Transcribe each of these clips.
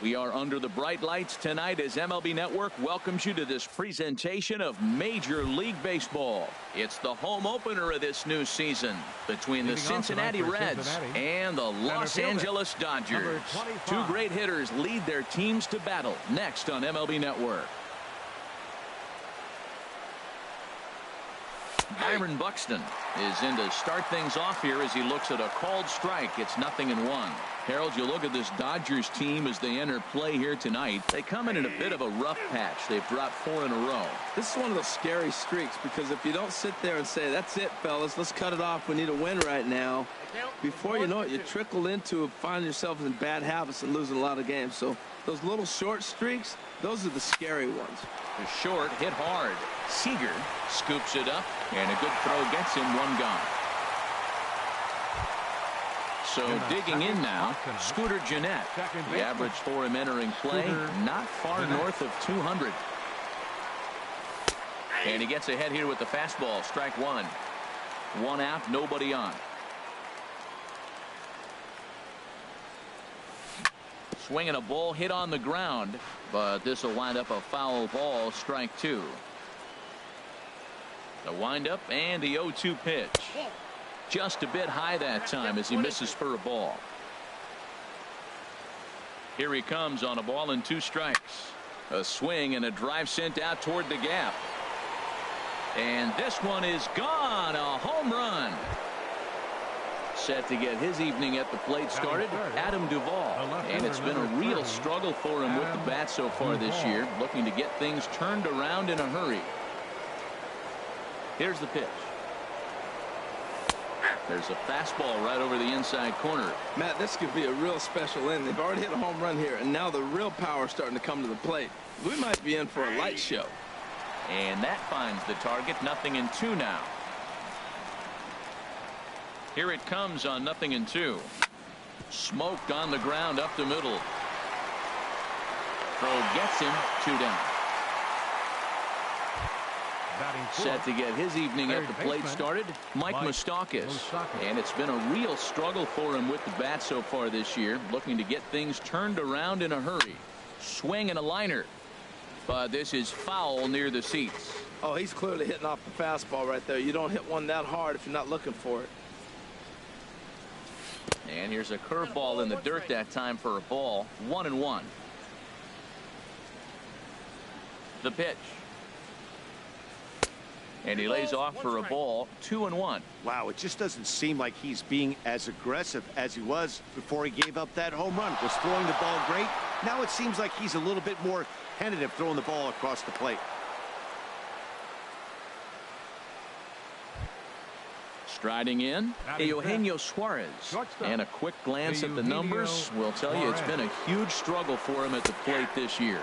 We are under the bright lights tonight as MLB Network welcomes you to this presentation of Major League Baseball. It's the home opener of this new season between the Cincinnati Reds and the Los Angeles Dodgers. Two great hitters lead their teams to battle next on MLB Network. Byron Buxton is in to start things off here as he looks at a called strike. It's 0-1. Harold, you look at this Dodgers team as they enter play here tonight. They come in a bit of a rough patch. They've dropped 4 in a row. This is one of those scary streaks because if you don't sit there and say, that's it, fellas, let's cut it off. We need a win right now. Before you know it, you trickle into finding yourself in bad habits and losing a lot of games. So those little short streaks, those are the scary ones. The short hit hard. Seager scoops it up, and a good throw gets him, 1 gone. So digging in now, Scooter Gennett. The average for him entering play, not far north of 200. And he gets ahead here with the fastball. Strike 1. 1 out, nobody on. Swinging a ball hit on the ground, but this will wind up a foul ball. Strike 2. The windup and the 0-2 pitch. Just a bit high that time as he misses for a ball. Here he comes on a ball and 2 strikes. A swing and a drive sent out toward the gap. And this one is gone. A home run. Set to get his evening at the plate started, Adam Duvall. And it's been a real struggle for him with the bat so far this year, looking to get things turned around in a hurry. Here's the pitch. There's a fastball right over the inside corner. Matt, this could be a real special inning. They've already hit a home run here, and now the real power is starting to come to the plate. We might be in for a light show. And that finds the target. 0-2 now. Here it comes on 0-2. Smoked on the ground up the middle. Throw gets him, 2 down. Set to get his evening at the plate started, Mike Moustakas. And it's been a real struggle for him with the bat so far this year, looking to get things turned around in a hurry. Swing and a liner, but this is foul near the seats. Oh, he's clearly hitting off the fastball right there. You don't hit one that hard if you're not looking for it. And here's a curveball in the dirt that time for a ball. 1-1. The pitch. And he lays off for a ball. 2-1. Wow, it just doesn't seem like he's being as aggressive as he was before he gave up that home run. Was throwing the ball great. Now it seems like he's a little bit more tentative throwing the ball across the plate. Striding in, Eugenio Suarez. And a quick glance at the numbers will tell you it's been a huge struggle for him at the plate this year.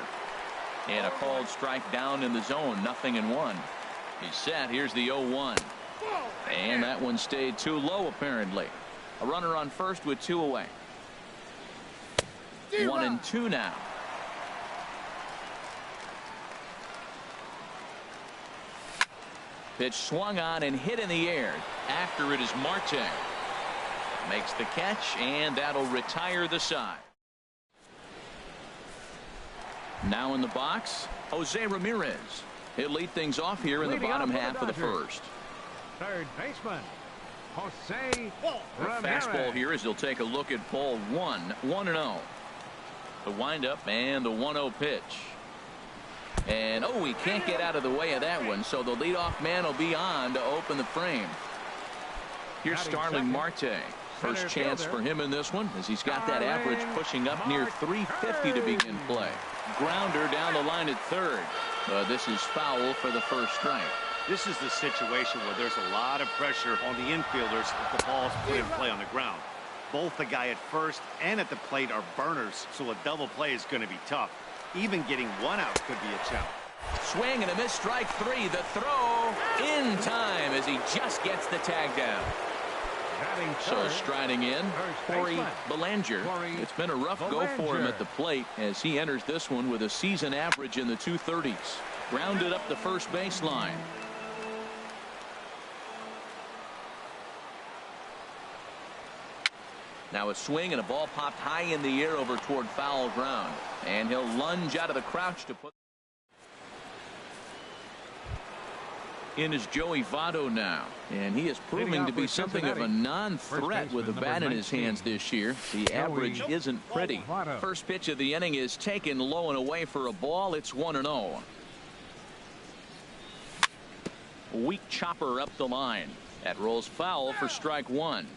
And a called strike down in the zone. 0-1. He's set. Here's the 0-1. And that one stayed too low, apparently. A runner on first with 2 away. 1-2 now. Pitch swung on and hit in the air. After it is Marte. Makes the catch, and that'll retire the side. Now in the box, Jose Ramirez. He'll lead things off here in the bottom half of the first. Third baseman, Jose Ramirez. Fastball here as he'll take a look at ball 1. 1-0. The windup and the 1-0 pitch. And he can't get out of the way of that one, so the leadoff man will be on to open the frame. Here's Starling Marte. First chance for him in this one as he's got that average pushing up near 350 to begin play. Grounder down the line at third. This is foul for the first strike. This is the situation where there's a lot of pressure on the infielders if the ball's put in play on the ground. Both the guy at first and at the plate are burners, so a double play is going to be tough. Even getting 1 out could be a challenge. Swing and a miss, strike 3. The throw in time as he just gets the tag down. So striding in, Corey Bellinger. It's been a rough go for him at the plate as he enters this one with a season average in the 230s. Grounded up the first baseline. Now a swing and a ball popped high in the air over toward foul ground. And he'll lunge out of the crouch to put. In is Joey Votto now, and he is proving to be something of a non-threat with the bat in his hands this year. The average isn't pretty. First pitch of the inning is taken low and away for a ball. It's 1-0. Weak chopper up the line. That rolls foul for strike one.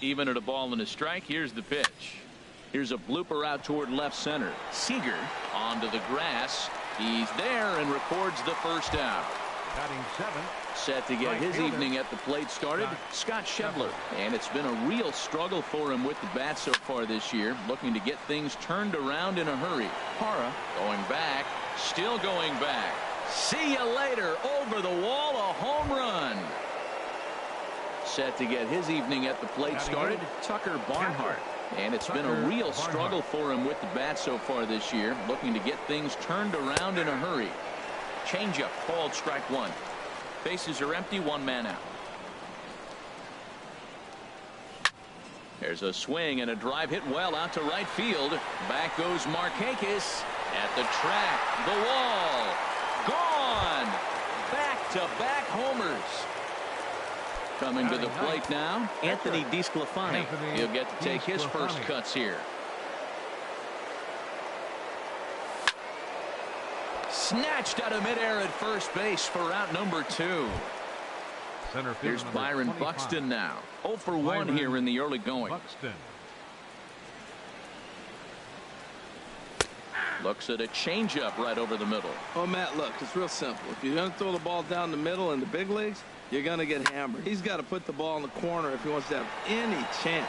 Even at a ball and a strike. Here's the pitch. Here's a blooper out toward left center. Seager onto the grass. He's there and records the first out. Batting seventh. Set to get his evening at the plate started, Scott Schebler. And it's been a real struggle for him with the bat so far this year, looking to get things turned around in a hurry. Parra going back, still going back. See you later. Over the wall, a home run. Set to get his evening at the plate started, Tucker Barnhart. And it's been a real struggle for him with the bat so far this year, looking to get things turned around in a hurry. Changeup called strike one. Bases are empty, one man out. There's a swing and a drive hit well out to right field. Back goes Markakis at the track, the wall, gone. Back-to-back homers. Coming to the plate now, Anthony DeSclafani. He'll get to take his first cuts here. Snatched out of midair at first base for out number 2. Here's Byron Buxton now. 0 for 1 here in the early going. Looks at a changeup right over the middle. Oh, Matt, look, it's real simple. If you're going to throw the ball down the middle in the big leagues, you're going to get hammered. He's got to put the ball in the corner if he wants to have any chance.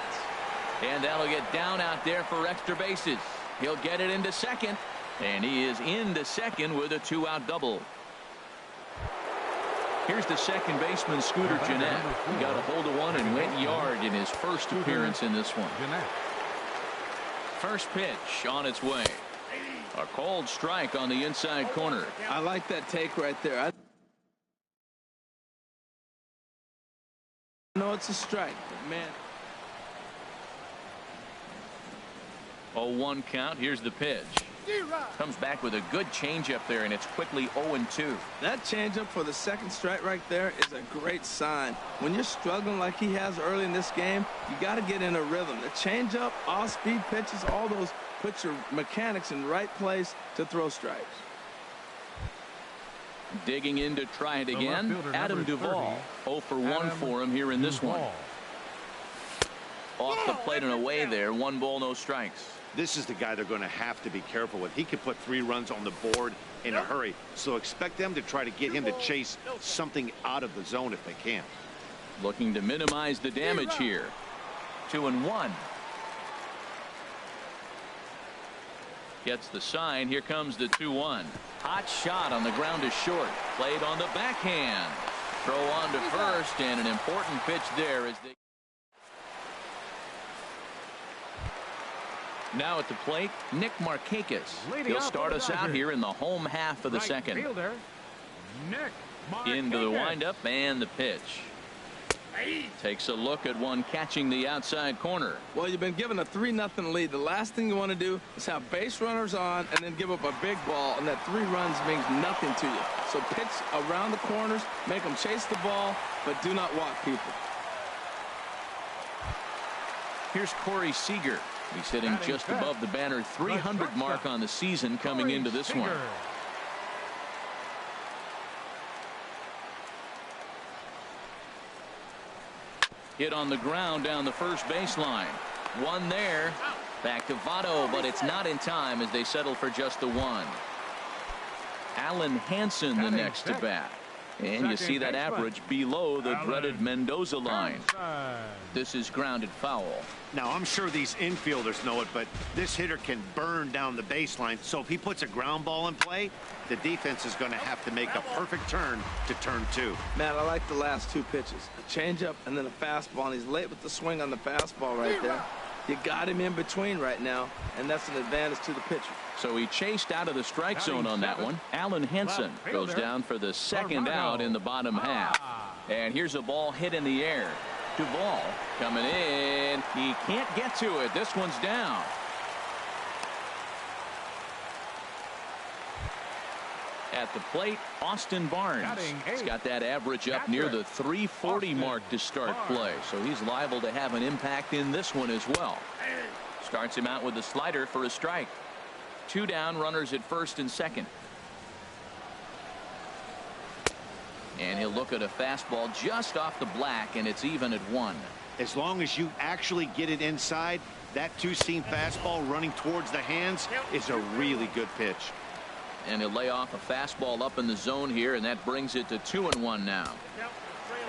And that'll get down out there for extra bases. He'll get it into second. And he is into second with a 2-out double. Here's the second baseman, Scooter Gennett. He got a hold of one and went yard in his first appearance in this one. First pitch on its way. A called strike on the inside corner. I like that take right there. I know it's a strike, but man. 0-1 count. Here's the pitch. Comes back with a good changeup there, and it's quickly 0-2. That changeup for the second strike right there is a great sign. When you're struggling like he has early in this game, you got to get in a rhythm. The changeup, off-speed pitches, all those put your mechanics in the right place to throw strikes. Digging in to try it again, Adam Duvall. 0 for 1 for him here in this one. Off the plate and away there. 1 ball, no strikes. This is the guy they're going to have to be careful with. He could put 3 runs on the board in a hurry. So expect them to try to get him to chase something out of the zone if they can. Looking to minimize the damage here. 2-1. Gets the sign. Here comes the 2-1. Hot shot on the ground is short. Played on the backhand. Throw on to first, and an important pitch there as they. Now at the plate, Nick Markakis. He'll start us out here in the home half of the second. Into the windup and the pitch. Takes a look at one catching the outside corner. Well, you've been given a 3-0 lead. The last thing you want to do is have base runners on and then give up a big ball, and that 3 runs means nothing to you. So pitch around the corners, make them chase the ball, but do not walk people. Here's Corey Seager. He's hitting just above the banner 300 mark on the season coming into this one. Hit on the ground down the first baseline. One there. Back to Votto, but it's not in time as they settle for just the 1. Alan Hansen the next to bat. And you see that average below the dreaded Mendoza line. This is grounded foul. Now, I'm sure these infielders know it, but this hitter can burn down the baseline. So if he puts a ground ball in play, the defense is going to have to make a perfect turn to turn 2. Matt, I like the last 2 pitches. A changeup and then a fastball. And he's late with the swing on the fastball right there. You got him in between right now, and that's an advantage to the pitcher. So he chased out of the strike zone on that one. Alan Hansen goes down for the second out in the bottom half. And here's a ball hit in the air. Duvall coming in. He can't get to it. This one's down. At the plate, Austin Barnes. He's got that average up near the 340 mark to start play. So he's liable to have an impact in this one as well. Starts him out with a slider for a strike. 2 down, runners at first and second. And he'll look at a fastball just off the black, and it's even at 1. As long as you actually get it inside, that two-seam fastball running towards the hands is a really good pitch. And he'll lay off a fastball up in the zone here, and that brings it to 2-1 now.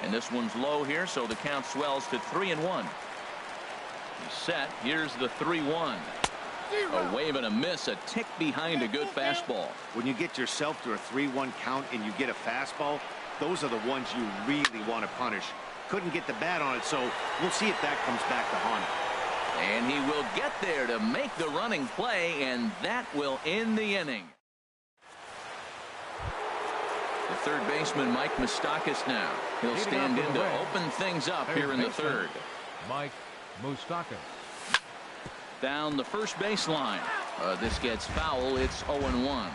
And this one's low here, so the count swells to 3-1. He's set. Here's the 3-1. A wave and a miss, a tick behind a good fastball. When you get yourself to a 3-1 count and you get a fastball, those are the ones you really want to punish. Couldn't get the bat on it, so we'll see if that comes back to haunt him. And he will get there to make the running play, and that will end the inning. The third baseman, Mike Moustakas, now. He'll stand in to open things up here in the third. Mike Moustakas. Down the first baseline. This gets foul. It's 0-1.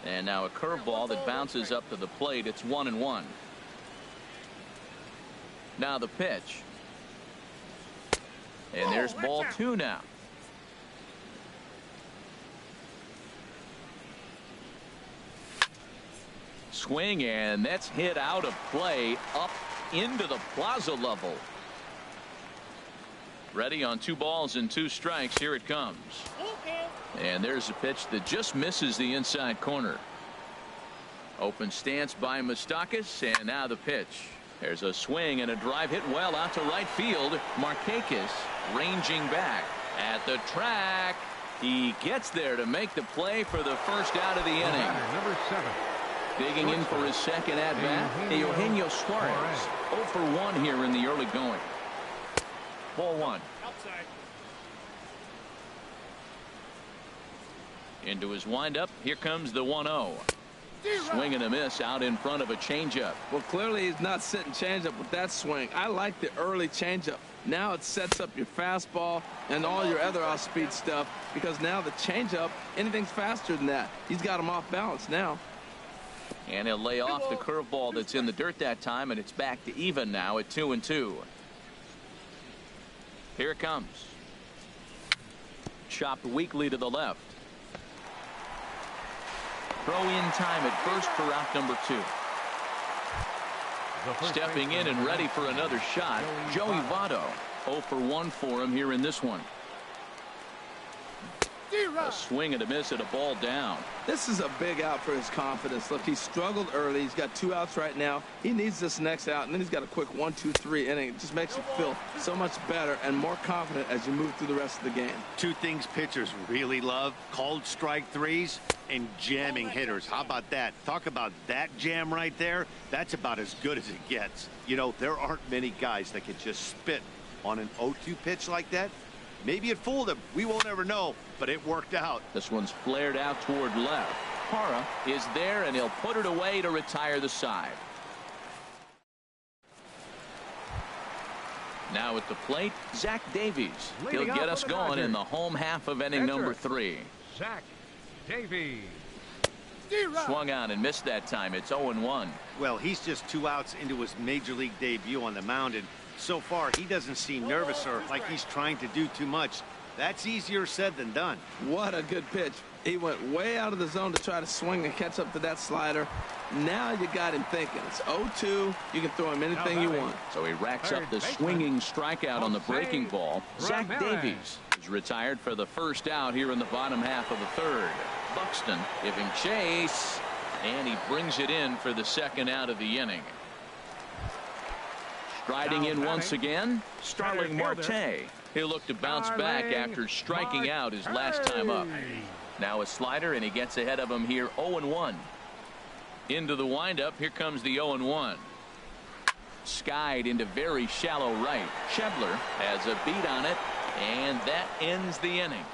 And now a curveball that bounces up to the plate. It's 1-1. Now the pitch. And there's ball 2 now. Swing, and that's hit out of play up into the plaza level. Ready on 2 balls and 2 strikes. Here it comes. And there's a pitch that just misses the inside corner. Open stance by Moustakas, and now the pitch. There's a swing and a drive hit well out to right field. Markakis ranging back at the track. He gets there to make the play for the first out of the inning. Number 7. Digging in for his second at bat, Eugenio Suarez. 0 for 1 here in the early going. Ball 1. Outside. Into his windup. Here comes the 1-0. Swing and a miss out in front of a changeup. Well, clearly he's not sitting changeup with that swing. I like the early changeup. Now it sets up your fastball and all your other off-speed stuff, because now the changeup, anything's faster than that. He's got him off balance now. And he'll lay off the curveball that's in the dirt that time, and it's back to even now at 2-2. Here it comes. Chopped weakly to the left. Throw in time at first for out number 2. Stepping in and ready for another shot, Joey Votto. 0 for 1 for him here in this one. A swing and a miss at a ball down. This is a big out for his confidence. Look, he struggled early. He's got 2 outs right now. He needs this next out, and then he's got a quick 1-2-3 inning. It just makes you feel so much better and more confident as you move through the rest of the game. 2 things pitchers really love: called strike threes and jamming hitters. How about that? Talk about that jam right there. That's about as good as it gets. You know, there aren't many guys that can just spit on an 0-2 pitch like that. Maybe it fooled him. We won't ever know, but it worked out. This one's flared out toward left. Hara is there, and he'll put it away to retire the side. Now at the plate, Zach Davies. He'll get us going in the home half of inning number 3. Zach Davies. Swung on and missed that time. It's 0-1. Well, he's just 2 outs into his major league debut on the mound, and so far he doesn't seem nervous or like he's trying to do too much. That's easier said than done. What a good pitch. He went way out of the zone to try to swing and catch up to that slider. Now you got him thinking. It's 0-2. You can throw him anything you want. So he racks up the swinging strikeout on the breaking ball. Zach Davies is retired for the first out here in the bottom half of the third. Buxton giving chase, and he brings it in for the second out of the inning. Striding in once again, Starling Marte. He'll look to bounce back after striking out his last time up. Now a slider, and he gets ahead of him here. 0-1. Into the windup. Here comes the 0-1. Skied into very shallow right. Schebler has a beat on it, and that ends the inning.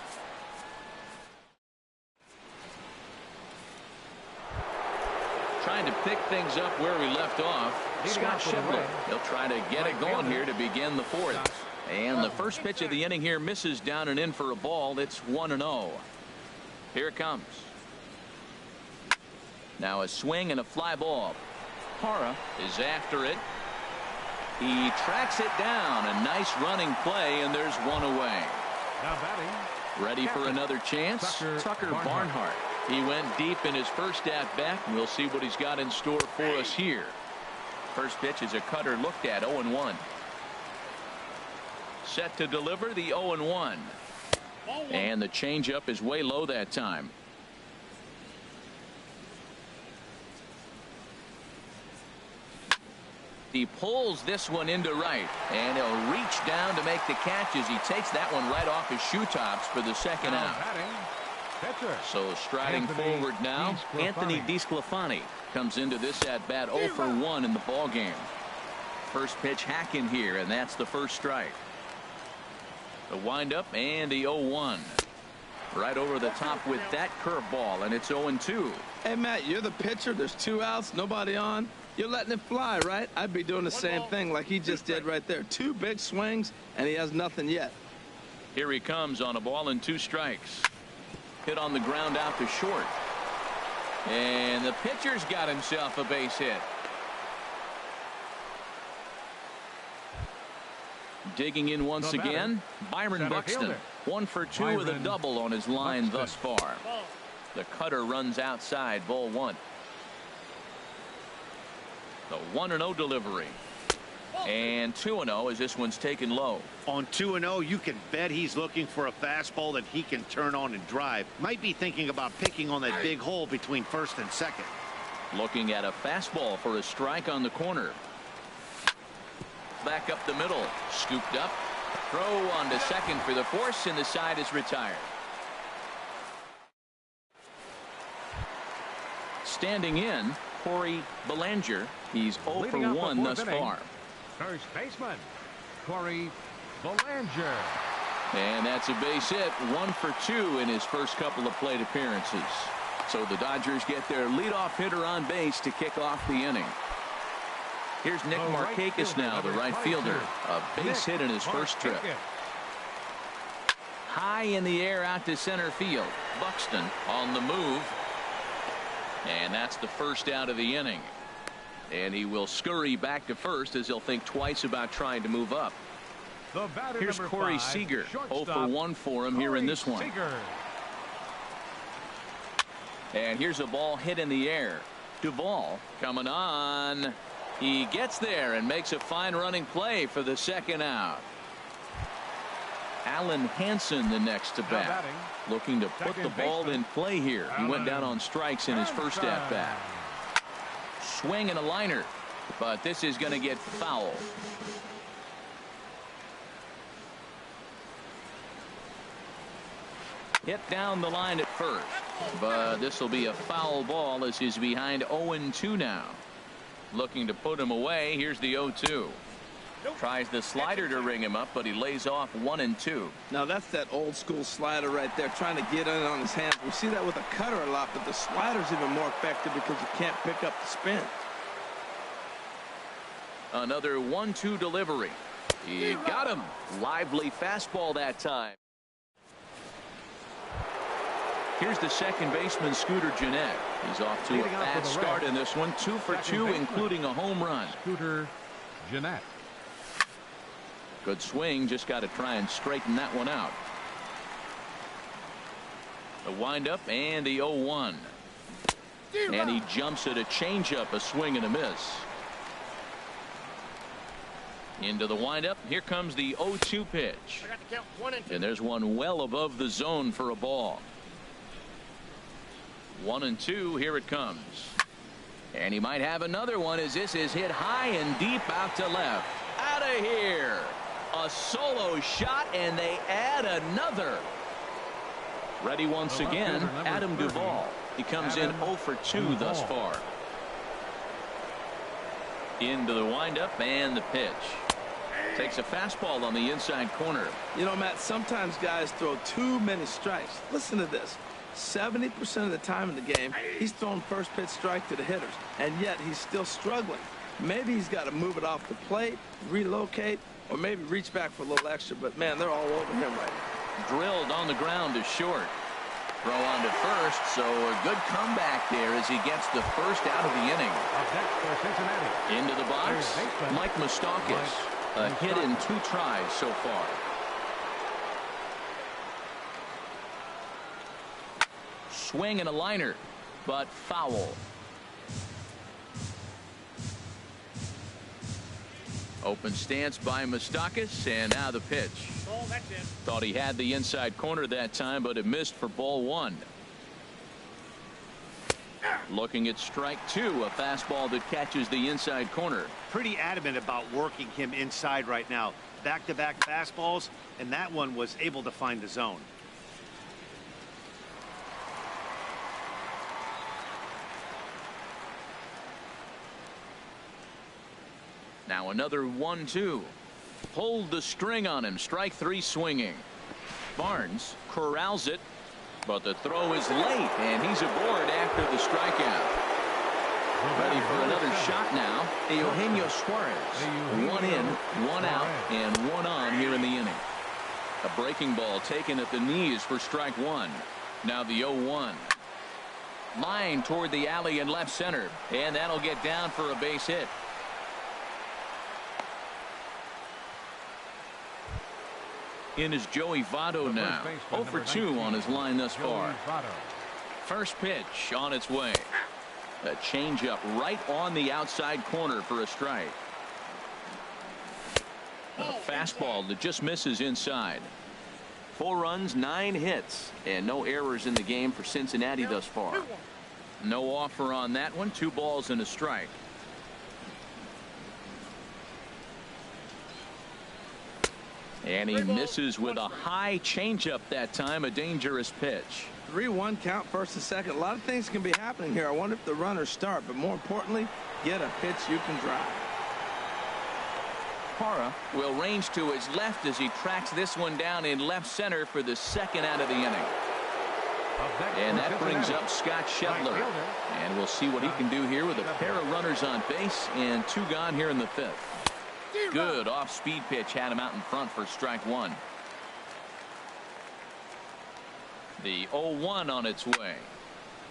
trying to pick things up where we left off. Scott Scheffler. He'll try to get it going here to begin the fourth. And the first pitch of the inning here misses down and in for a ball. It's 1-0. Here it comes. Now a swing and a fly ball. Hara is after it. He tracks it down. A nice running play, and there's one away. Now batting. Ready for another chance? Tucker Barnhart. He went deep in his first at bat. We'll see what he's got in store for us here. First pitch is a cutter looked at. 0-1. Set to deliver the 0-1. And the changeup is way low that time. He pulls this one into right, and he'll reach down to make the catch as he takes that one right off his shoe tops for the second out. So striding forward now, Anthony DeSclafani comes into this at bat 0 for 1 in the ball game. First pitch hacking here, and that's the first strike. The windup and the 0-1. Right over the top with that curveball, and it's 0-2. Hey, Matt, you're the pitcher. There's 2 outs, nobody on. You're letting it fly, right? I'd be doing the same thing like he just did right there. 2 big swings, and he has nothing yet. Here he comes on a ball and 2 strikes. Hit on the ground out to short. And the pitcher's got himself a base hit. Digging in once again, Byron Buxton. 1 for 2 with a double on his line thus far. The cutter runs outside, ball 1. The 1-0 delivery. And 2-0 as this one's taken low. On 2-0, you can bet he's looking for a fastball that he can turn on and drive. Might be thinking about picking on that big hole between first and second. Looking at a fastball for a strike on the corner. Back up the middle. Scooped up. Throw on to second for the force, and the side is retired. Standing in, Corey Belanger. He's 0 for 1 thus far. First baseman, Corey Belanger. And that's a base hit. 1 for 2 in his first couple of plate appearances. So the Dodgers get their leadoff hitter on base to kick off the inning. Here's Nick Markakis now, the right fielder. A base hit in his first trip. High in the air out to center field. Buxton on the move. And that's the first out of the inning. And he will scurry back to first as he'll think twice about trying to move up. Here's Corey Seager. 0 for 1 for him here in this one. And here's a ball hit in the air. Duvall coming on. He gets there and makes a fine running play for the second out. Alan Hansen the next to bat. Looking to put the ball in play here. He went down on strikes in his first at bat. Swing and a liner, but this is going to get foul. Hit down the line at first, but this will be a foul ball as he's behind 0-2 now. Looking to put him away. Here's the 0-2. Tries the slider to ring him up, but he lays off 1-2. Now that's that old school slider right there, trying to get in on his hands. We see that with a cutter a lot, but the slider's even more effective because you can't pick up the spin. Another 1-2 delivery. He got him. Lively fastball that time. Here's the second baseman, Scooter Gennett. He's off to a fast start in this one. 2 for 2, including a home run. Scooter Gennett. Good swing. Just got to try and straighten that one out. The windup and the 0-1. And he jumps at a changeup, a swing and a miss. Into the windup. Here comes the 0-2 pitch. And there's one well above the zone for a ball. 1-2. Here it comes. And he might have another one as this is hit high and deep out to left. Out of here. A solo shot, and they add another. Ready once again, Adam Duvall. He comes in 0 for 2 thus far. Into the windup and the pitch. Takes a fastball on the inside corner. You know, Matt, sometimes guys throw too many strikes. Listen to this. 70% of the time in the game, he's throwing first pitch strike to the hitters, and yet he's still struggling. Maybe he's got to move it off the plate, relocate, or maybe reach back for a little extra. But, man, they're all over him right now. Drilled on the ground to short. Throw on to first, so a good comeback there as he gets the first out of the inning. Into the box, Mike Moustakas. A hit in 2 tries so far. Swing and a liner, but foul. Open stance by Moustakas, and now the pitch. Oh, that's it. Thought he had the inside corner that time, but it missed for ball 1. Looking at strike 2, a fastball that catches the inside corner. Pretty adamant about working him inside right now. Back-to-back fastballs, and that one was able to find the zone. Now another 1-2. Pulled the string on him. Strike 3 swinging. Barnes corrals it, but the throw is late, and he's aboard after the strikeout. Ready for another shot now. Eugenio Suarez. 1 in, 1 out, and 1 on here in the inning. A breaking ball taken at the knees for strike 1. Now the 0-1. Line toward the alley in left center, and that'll get down for a base hit. In is Joey Votto now. 0 for 2 on his line thus far. First pitch on its way. A changeup right on the outside corner for a strike. A fastball that just misses inside. 4 runs, 9 hits, and no errors in the game for Cincinnati thus far. No offer on that one. 2 balls and a strike. And he misses with a high changeup that time. A dangerous pitch. 3-1 count, first and second. A lot of things can be happening here. I wonder if the runners start, but more importantly, get a pitch you can drive. Parra will range to his left as he tracks this one down in left center for the second out of the inning. And that brings up Scott Scheffler. And we'll see what he can do here with a pair of runners on base and 2 gone here in the 5th. Good off-speed pitch had him out in front for strike 1. The 0-1 on its way.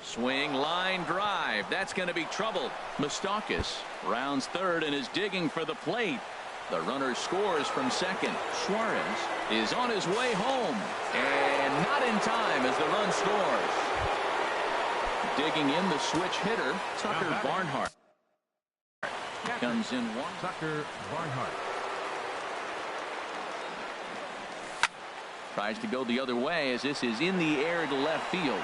Swing, line, drive. That's going to be trouble. Moustakas rounds third and is digging for the plate. The runner scores from second. Suarez is on his way home, and not in time as the run scores. Digging in the switch hitter, Tucker Barnhart. Comes in 1. Tucker Barnhart. Tries to go the other way as this is in the air to left field.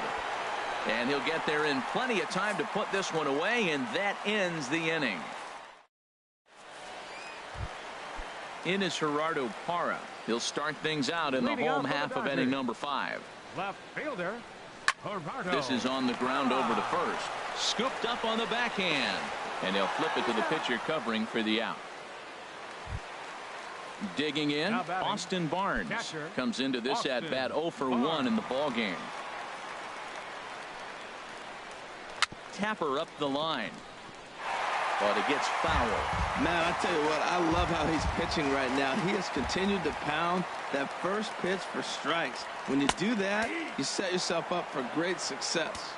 And he'll get there in plenty of time to put this one away, and that ends the inning. In is Gerardo Parra. He'll start things out in the home half of inning number 5. Left fielder, Gerardo. This is on the ground over to first. Scooped up on the backhand. And they'll flip it to the pitcher covering for the out. Digging in, Austin Barnes comes into this at bat 0 for 1 in the ball game. Tapper up the line, but it gets foul. Man, I tell you what, I love how he's pitching right now. He has continued to pound that first pitch for strikes. When you do that, you set yourself up for great success.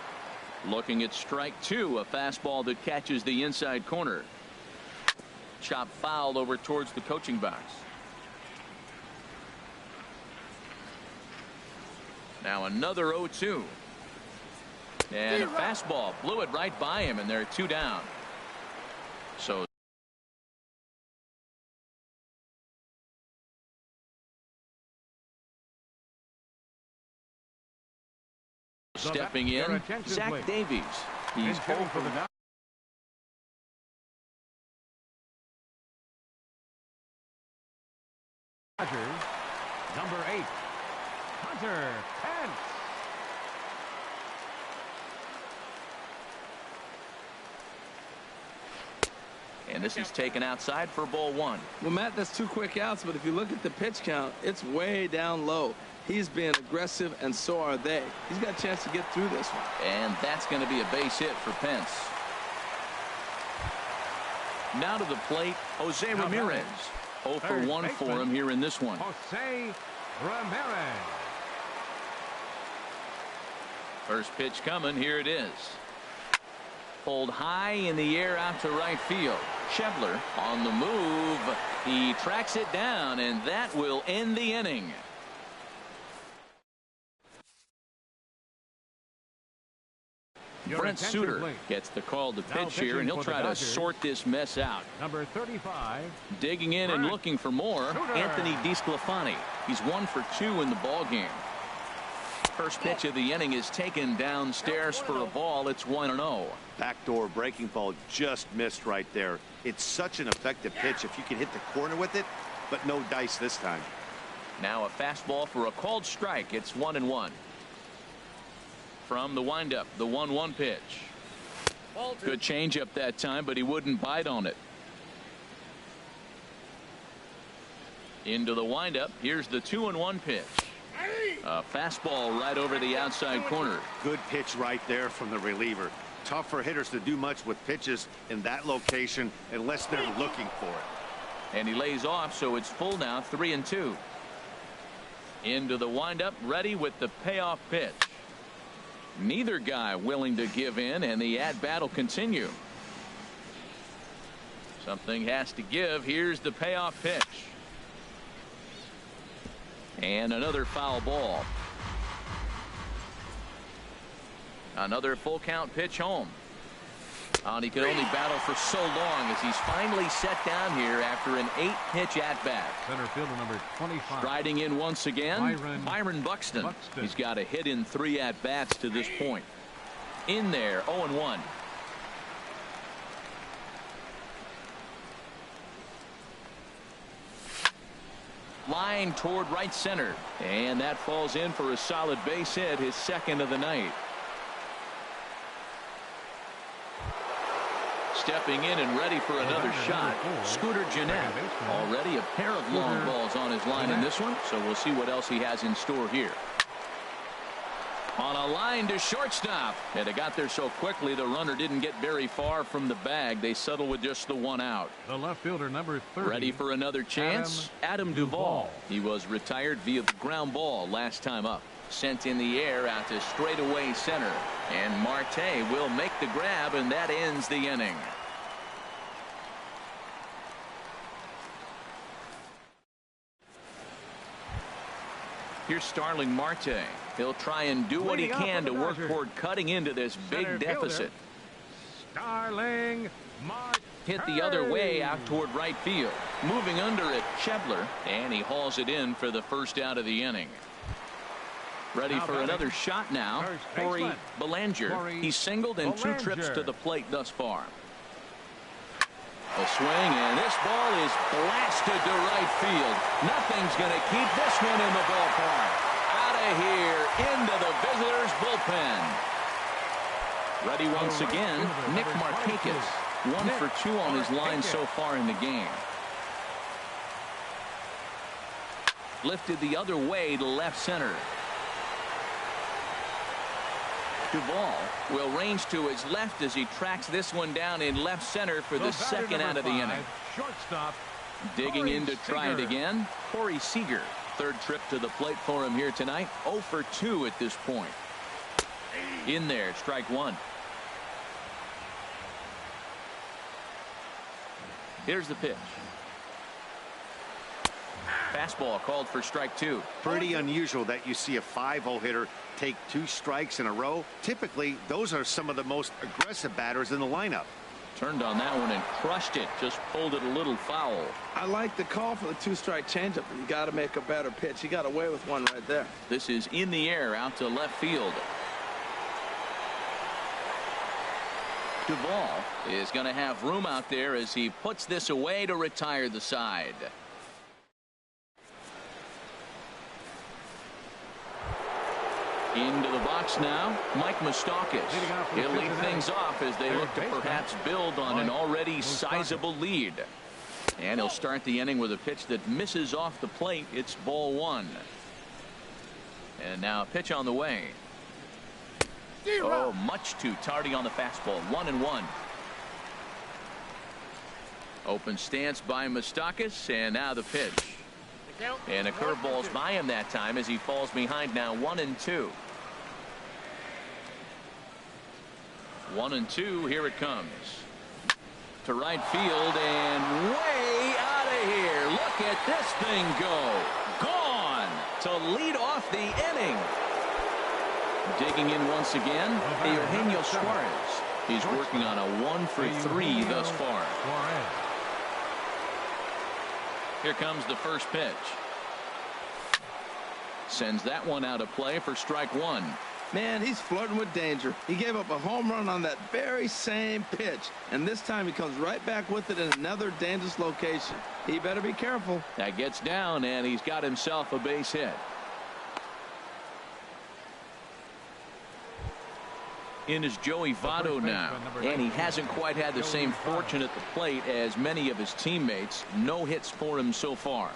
Looking at strike 2, a fastball that catches the inside corner. Chop fouled over towards the coaching box. Now another 0-2. And a fastball blew it right by him, and there are 2 down. So stepping in, Zach Davies. He's home for the Dodgers. Number 8, Hunter Pence. And this is taken outside for ball 1. Well, Matt, that's 2 quick outs, but if you look at the pitch count, it's way down low. He's being aggressive, and so are they. He's got a chance to get through this one. And that's going to be a base hit for Pence. Now to the plate, Jose Ramirez. 0 for 1 for him here in this one. Jose Ramirez. First pitch coming. Here it is. Pulled high in the air out to right field. Schebler on the move. He tracks it down, and that will end the inning. Brent Suter gets the call to pitch here, and he'll try to sort this mess out. Number 35. Digging in and looking for more, Anthony DeSclafani. He's 1 for 2 in the ball game. First pitch of the inning is taken downstairs for a ball. It's 1-0. Backdoor breaking ball just missed right there. It's such an effective pitch if you can hit the corner with it, but no dice this time. Now a fastball for a called strike. It's 1-1. From the windup, the 1-1 pitch. Good changeup that time, but he wouldn't bite on it. Into the windup. Here's the 2-1 pitch. A fastball right over the outside corner. Good pitch right there from the reliever. Tough for hitters to do much with pitches in that location unless they're looking for it. And he lays off, so it's full now, 3-2. Into the windup, ready with the payoff pitch. Neither guy willing to give in, and the at-bat will continue. Something has to give. Here's the payoff pitch. And another foul ball. Another full count pitch home. And he could only battle for so long as he's finally set down here after an 8-pitch at-bat. Center fielder number 25. Striding in once again, Byron Buxton. He's got a hit in 3 at-bats to this point. In there, 0-1. Line toward right center, and that falls in for a solid base hit, his second of the night. Stepping in and ready for another shot, Scooter Gennett. Already a pair of long balls on his line in this one, so we'll see what else he has in store here. On a line to shortstop, and it got there so quickly the runner didn't get very far from the bag. They settle with just the 1 out. The left fielder number 30. Ready for another chance, Adam Duvall. He was retired via the ground ball last time up. Sent in the air out to straightaway center, and Marte will make the grab, and that ends the inning. Here's Starling Marte. He'll try and do what he can to work toward cutting into this big deficit. Starling Marte. Hit the other way out toward right field. Moving under it, Schebler, and he hauls it in for the first out of the inning. Ready for another shot now, Corey Belanger. He's singled in 2 trips to the plate thus far. A swing, and this ball is blasted to right field. Nothing's going to keep this one in the ballpark. Out of here, into the visitors' bullpen. Ready once again, Nick Markakis. 1 for 2 on his line so far in the game. Lifted the other way to left center. Duvall will range to his left as he tracks this one down in left center for the second out of the inning. Shortstop. Digging in to try it again, Corey Seager. 3rd trip to the plate for him here tonight. 0 for 2 at this point. In there, strike 1. Here's the pitch. Fastball called for strike 2. Pretty unusual that you see a 5-0 hitter take 2 strikes in a row. Typically, those are some of the most aggressive batters in the lineup. Turned on that one and crushed it. Just pulled it a little foul. I like the call for the 2-strike changeup. You got to make a better pitch. He got away with one right there. This is in the air out to left field. Duvall is going to have room out there as he puts this away to retire the side. Into the box now, Mike Moustakas. He'll lead things off as they look to perhaps build on an already sizable lead. And he'll start the inning with a pitch that misses off the plate. It's ball 1. And now a pitch on the way. Oh, much too tardy on the fastball. 1-1. Open stance by Moustakas, and now the pitch. And a curveball's by him that time as he falls behind now 1-2. 1-2. Here it comes. To right field and way out of here. Look at this thing go. Gone to lead off the inning. Digging in once again, Eugenio Suarez. He's working on a 1-for-3 thus far. Here comes the first pitch. Sends that one out of play for strike one. Man, he's flirting with danger. He gave up a home run on that very same pitch, and this time he comes right back with it in another dangerous location. He better be careful. That gets down, and he's got himself a base hit. In is Joey Votto now, and he hasn't quite had the same fortune at the plate as many of his teammates. No hits for him so far.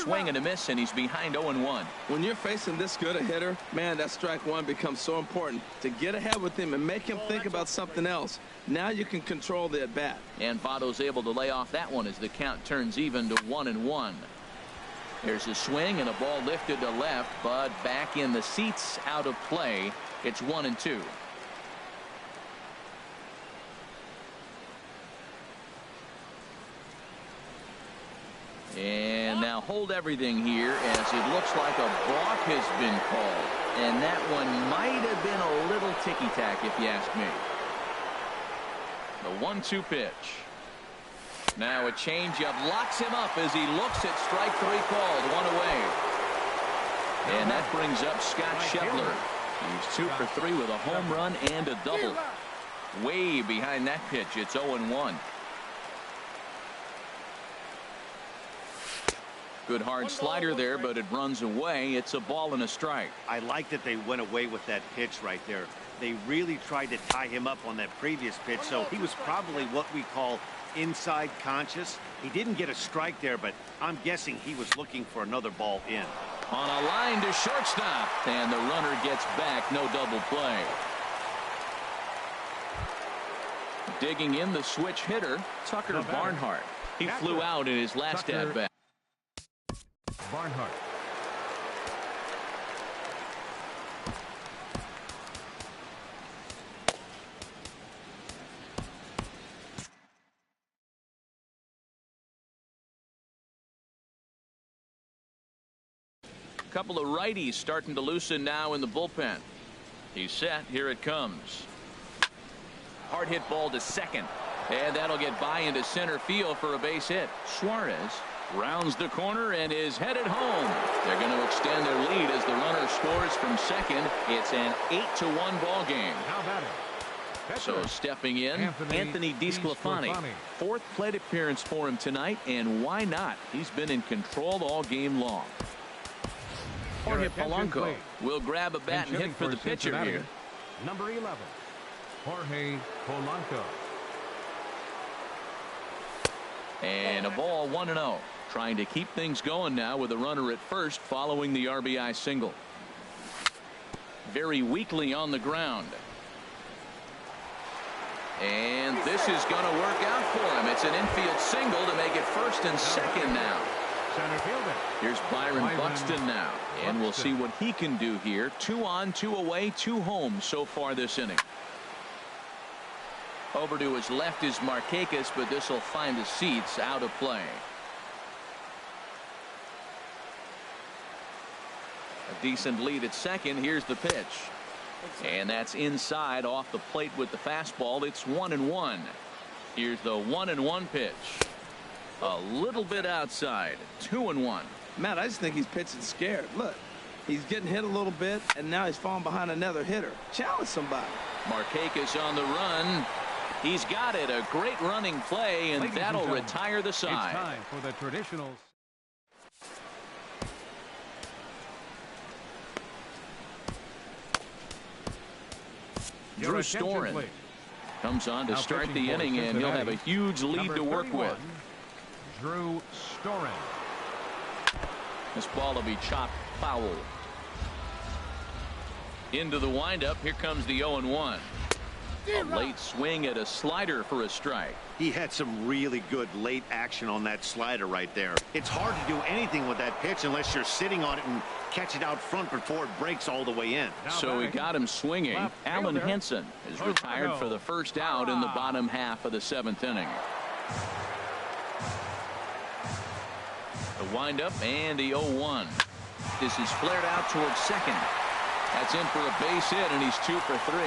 Swing and a miss, and he's behind 0-1. When you're facing this good a hitter, man, that strike one becomes so important to get ahead with him and make him think about something else. Now you can control the at bat. And Votto's able to lay off that one as the count turns even to 1-1. There's a swing and a ball lifted to left, but back in the seats, out of play. It's 1-2. And now hold everything here as it looks like a balk has been called. And that one might have been a little ticky-tack if you ask me. The 1-2 pitch. Now a changeup locks him up as he looks at strike three called. One away. And that brings up Scott Schebler. He's 2 for 3 with a home run and a double. Way behind that pitch. It's 0-1. Good hard slider there, but it runs away. It's a ball and a strike. I like that they went away with that pitch right there. They really tried to tie him up on that previous pitch, so he was probably what we call inside conscious. He didn't get a strike there, but I'm guessing he was looking for another ball in. On a line to shortstop, and the runner gets back. No double play. Digging in the switch hitter, Tucker Barnhart. He flew out in his last at bat. Barnhart. Couple of righties starting to loosen now in the bullpen. He's set. Here it comes. Hard hit ball to second. And that'll get by into center field for a base hit. Suarez rounds the corner and is headed home. They're going to extend their lead as the runner scores from second. It's an 8-1 ball game. How about it? So stepping in, Anthony DeSclafani. Fourth plate appearance for him tonight, and why not? He's been in control all game long. Jorge Polanco will grab a bat and hit for the pitcher here. Number 11, Jorge Polanco. And a ball 1-0. Trying to keep things going now with a runner at first following the RBI single. Very weakly on the ground. And this is going to work out for him. It's an infield single to make it first and second now. Center fielder. Here's Byron Buxton now. And we'll see what he can do here. 2 on, 2 away, 2 home so far this inning. Over to his left is Markakis, but this will find the seats out of play. A decent lead at second. Here's the pitch. And that's inside off the plate with the fastball. It's 1-1. Here's the 1-1 pitch. A little bit outside. 2-1. Matt, I just think he's pitching scared. Look, he's getting hit a little bit, and now he's falling behind another hitter. Challenge somebody. Markakis on the run. He's got it. A great running play, and that'll retire the side. It's time for the traditional. Drew Storen comes on to start the inning, and he'll have a huge lead to work with. Drew Storen. This ball will be chopped foul. Into the windup. Here comes the 0-1. A late swing at a slider for a strike. He had some really good late action on that slider right there. It's hard to do anything with that pitch unless you're sitting on it and catch it out front before it breaks all the way in. So he got him swinging. Alan Henson is retired for the first out in the bottom half of the 7th inning. The windup and the 0-1. This is flared out towards second. That's in for a base hit, and he's 2 for 3.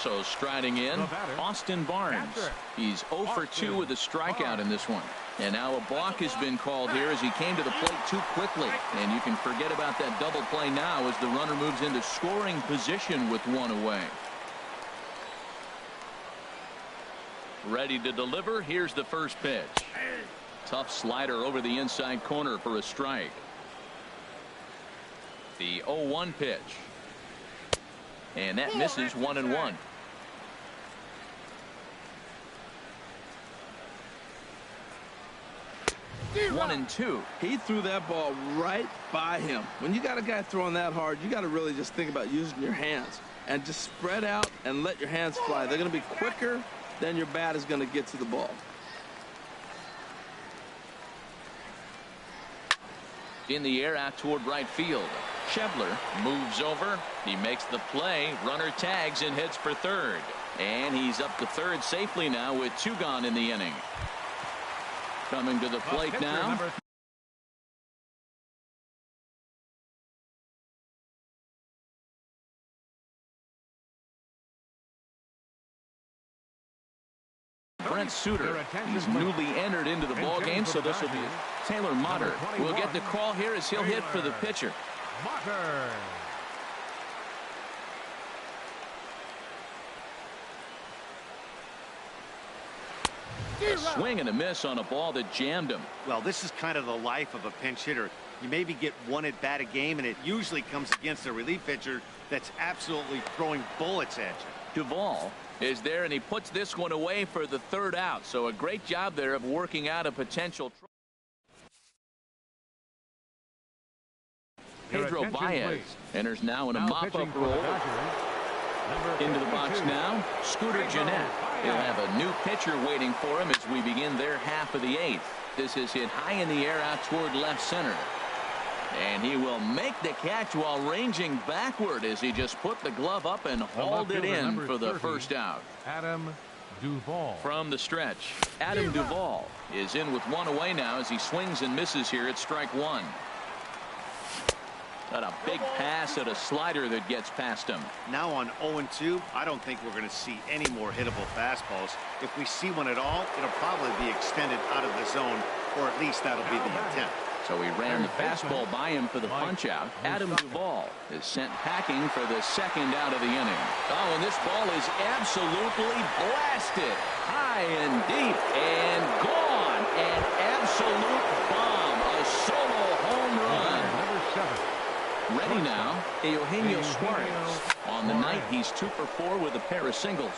So striding in, Austin Barnes. He's 0 for 2 with a strikeout in this one. And now a balk has been called here as he came to the plate too quickly. And you can forget about that double play now as the runner moves into scoring position with 1 away. Ready to deliver. Here's the first pitch. Tough slider over the inside corner for a strike. The 0-1 pitch. And that misses 1-1. 1-2. He threw that ball right by him. When you got a guy throwing that hard, you got to really just think about using your hands and just spread out and let your hands fly. They're going to be quicker than your bat is going to get to the ball. In the air out toward right field. Schebler moves over. He makes the play. Runner tags and heads for third. And he's up to third safely now with 2 gone in the inning. Coming to the plate now. Brent Suter. He's newly entered into the ball game, so this will be Taylor Motter. We'll get the call here as he'll hit for the pitcher. Motter. A swing and a miss on a ball that jammed him. Well, this is kind of the life of a pinch hitter. You maybe get 1 at bat a game, and it usually comes against a relief pitcher that's absolutely throwing bullets at you. Duvall is there, and he puts this one away for the 3rd out. So a great job there of working out a potential. Pedro Baez enters now in a mop-up role. Into the box now, Scooter Gennett. He'll have a new pitcher waiting for him as we begin their half of the 8th. This is hit high in the air out toward left center. And he will make the catch while ranging backward as he just put the glove up and hauled it in for the 1st out. Adam Duvall. From the stretch, Adam Duvall is in with 1 away now as he swings and misses here at strike 1. Got a big pass at a slider that gets past him. Now on 0-2, I don't think we're going to see any more hittable fastballs. If we see one at all, it'll probably be extended out of the zone, or at least that'll be the intent. So he ran the fastball by him for the punch out. Adam Duvall is sent packing for the 2nd out of the inning. Oh, and this ball is absolutely blasted high and deep and gone. An absolute bomb. A solo home run. Ready now, Eugenio Suarez. On the night, he's 2 for 4 with a pair of singles.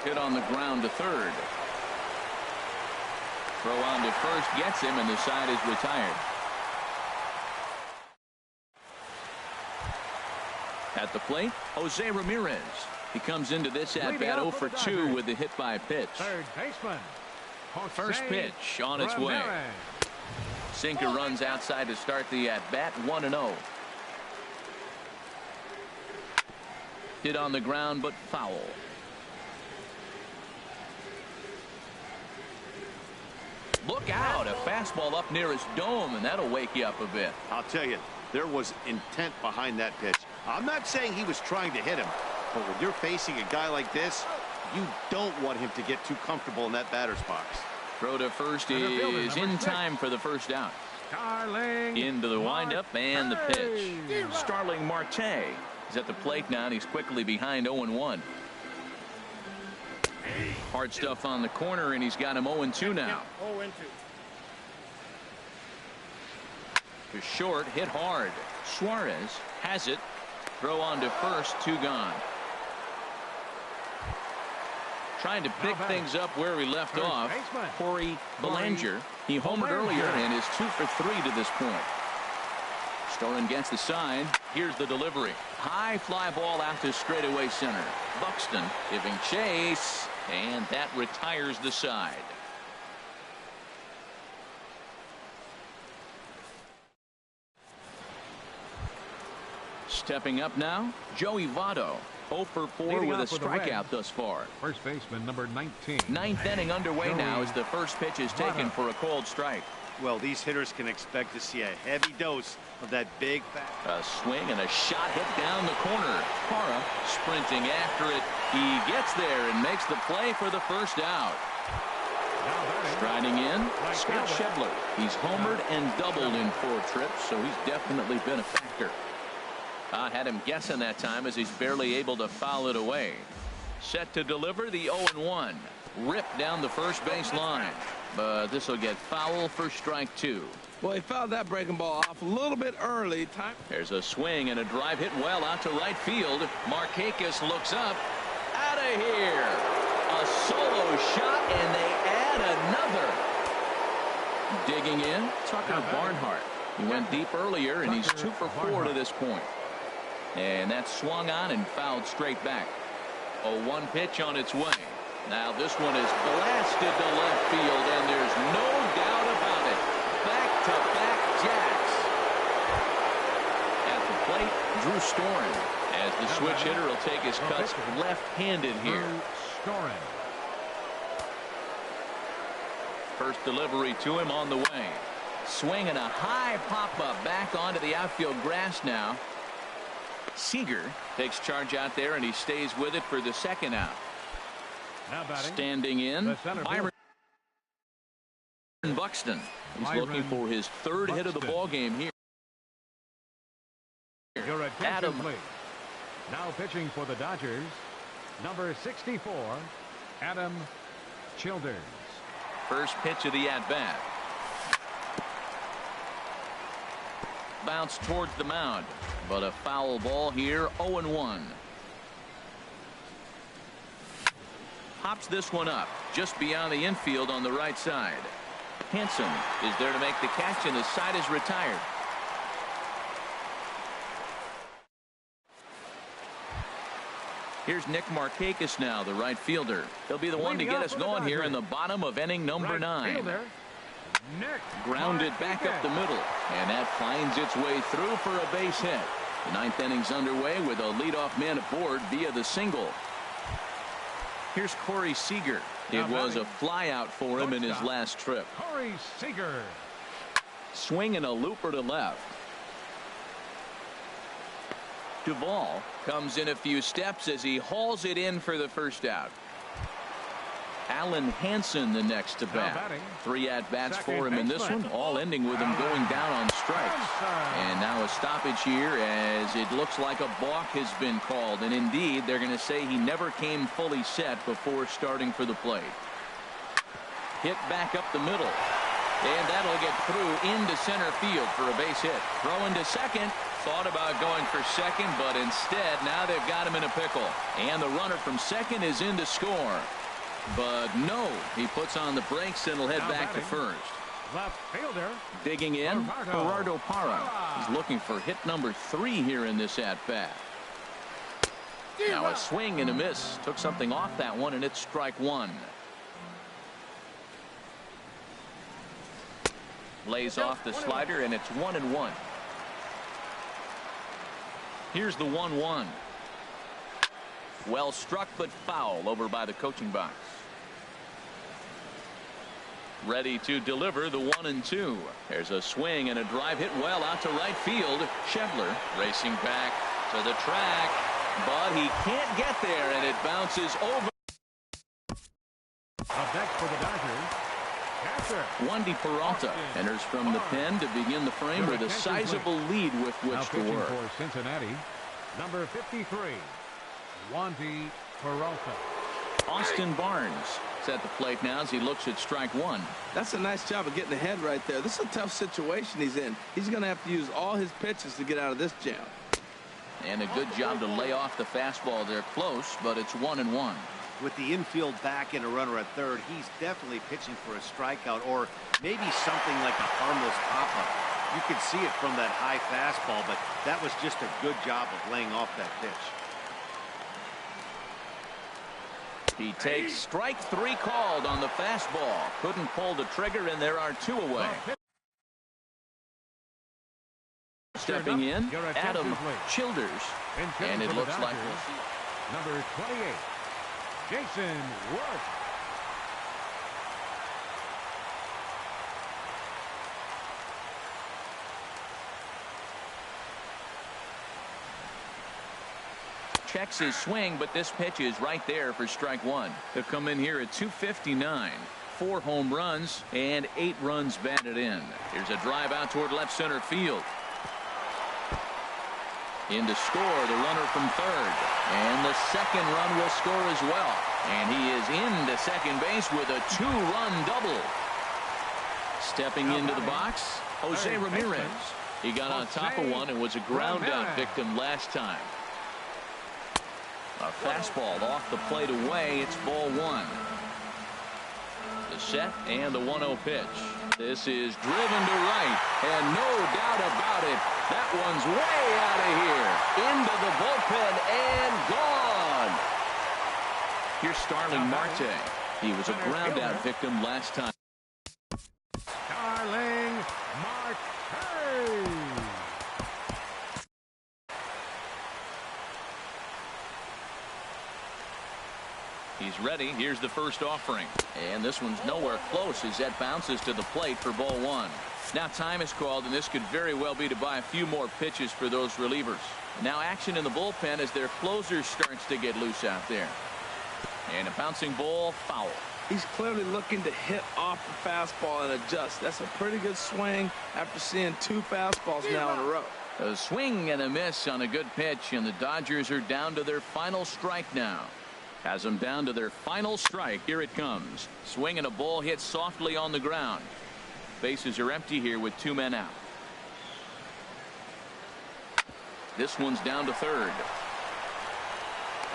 Hit on the ground to third. Throw on to first gets him, and the side is retired. At the plate, Jose Ramirez. He comes into this at bat 0 for 2 with the hit by pitch. Third baseman. First pitch on its way. Sinker runs outside to start the at bat 1-0. Hit on the ground but foul. Look out, a fastball up near his dome, and that'll wake you up a bit. I'll tell you, there was intent behind that pitch. I'm not saying he was trying to hit him, but when you're facing a guy like this, you don't want him to get too comfortable in that batter's box. Throw to first is in time for the 1st out. Starling Into the windup and the pitch. Starling Marte is at the plate now, and he's quickly behind 0-1. Hard stuff on the corner, and he's got him 0-2 now. 0-2. To short, hit hard. Suarez has it. Throw on to first, 2 gone. Trying to pick things up where we left off. Corey Belanger. He homered earlier and is 2 for 3 to this point. Storen gets the sign. Here's the delivery. High fly ball out to straightaway center. Buxton giving chase, and that retires the side. Stepping up now, Joey Votto. 0 for 4 with a strikeout thus far. First baseman number 19. Ninth inning underway now as the first pitch is taken for a called strike. Well, these hitters can expect to see a heavy dose of that big fat. A swing and a shot hit down the corner. Parra sprinting after it. He gets there and makes the play for the first out. Striding in, Scott Schebler. He's homered and doubled in 4 trips, so he's definitely been a factor. Had him guessing that time as he's barely able to foul it away. Set to deliver the 0-1. Ripped down the first base line. But this will get foul for strike 2. Well, he fouled that breaking ball off a little bit early. There's a swing and a drive hit well out to right field. Markakis looks up. Out of here. A solo shot, and they add another. Digging in, Tucker Barnhart. He went deep earlier, and he's 2 for 4 to this point. And that's swung on and fouled straight back. A 1 pitch on its way. Now this one is blasted to left field, and there's no doubt about it. Back-to-back jacks. At the plate, Drew Storen, as the switch hitter will take his cuts left-handed here. Storen. First delivery to him on the way. Swing and a high pop-up back onto the outfield grass now. Seager takes charge out there, and he stays with it for the second out. Standing in, Byron Buxton. He's looking for his 3rd hit of the ball game here. Adam. Now pitching for the Dodgers, number 64, Adam Childers. First pitch of the at-bat. Bounce towards the mound, but a foul ball here. 0-1. Pops this one up just beyond the infield on the right side. Hanson is there to make the catch, and the side is retired. Here's Nick Markakis now, the right fielder. He'll be the one to get us going here in the bottom of inning number 9. Grounded back up the middle, and that finds its way through for a base hit. The 9th inning's underway with a leadoff man aboard via the single. Here's Corey Seager. It was a flyout for him in his last trip. Corey Seager. Swing and a looper to left. Duvall comes in a few steps as he hauls it in for the first out. Alan Hansen the next to bat. 3 at-bats for him in this one, all ending with him going down on strikes. And now a stoppage here as it looks like a balk has been called. And indeed, they're going to say he never came fully set before starting for the plate. Hit back up the middle. And that'll get through into center field for a base hit. Throw into second. Thought about going for second, but instead now they've got him in a pickle. And the runner from second is in to score. But no, he puts on the brakes and will head back to first. Left fielder. Digging in, Gerardo Parra. He's looking for hit number 3 here in this at-bat. Now a swing and a miss. Took something off that one, and it's strike 1. Lays off the slider, and it's 1-1. Here's the 1-1. Well struck, but foul over by the coaching box. Ready to deliver the 1-2. There's a swing and a drive hit well out to right field. Schebler racing back to the track, but he can't get there, and it bounces over. Up next for the Dodgers, catcher Wandy Peralta enters from the pen to begin the frame with a sizable lead with which to work. for Cincinnati, number 53, Wandy Peralta. Austin Barnes is at the plate now as he looks at strike 1. That's a nice job of getting ahead right there. This is a tough situation he's in. He's going to have to use all his pitches to get out of this jam. And a good job to lay off the fastball there close, but it's 1-1. With the infield back and a runner at third, he's definitely pitching for a strikeout or maybe something like a harmless pop-up. You can see it from that high fastball, but that was just a good job of laying off that pitch. He takes strike 3 called on the fastball. Couldn't pull the trigger, and there are 2 away. Stepping in, Adam Childers. And it looks like we'll see. Number 28, Jason Worth. Checks his swing, but this pitch is right there for strike 1. He'll come in here at 259. 4 home runs and 8 runs batted in. Here's a drive out toward left center field. In to score, the runner from third. And the second run will score as well. And he is into second base with a 2-run double. Stepping into the box, Jose Ramirez. He got on top of one and was a ground out victim last time. A fastball off the plate away. It's ball 1. The set and the 1-0 pitch. This is driven to right, and no doubt about it, that one's way out of here. Into the bullpen and gone. Here's Starling Marte. He was a ground out victim last time. Starling Marte. He's ready. Here's the first offering. And this one's nowhere close as that bounces to the plate for ball 1. Now time is called, and this could very well be to buy a few more pitches for those relievers. Now action in the bullpen as their closer starts to get loose out there. And a bouncing ball, foul. He's clearly looking to hit off the fastball and adjust. That's a pretty good swing after seeing 2 fastballs now in a row. A swing and a miss on a good pitch, and the Dodgers are down to their final strike now. Has them down to their final strike. Here it comes. Swing and a ball hit softly on the ground. Bases are empty here with 2 men out. This one's down to third.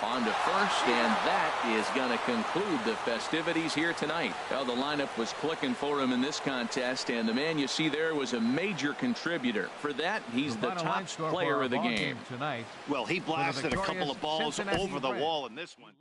On to first, and that is going to conclude the festivities here tonight. Well, the lineup was clicking for him in this contest, and the man you see there was a major contributor. For that, he's the top player of the game tonight. Well, he blasted a couple of balls over the wall in this one.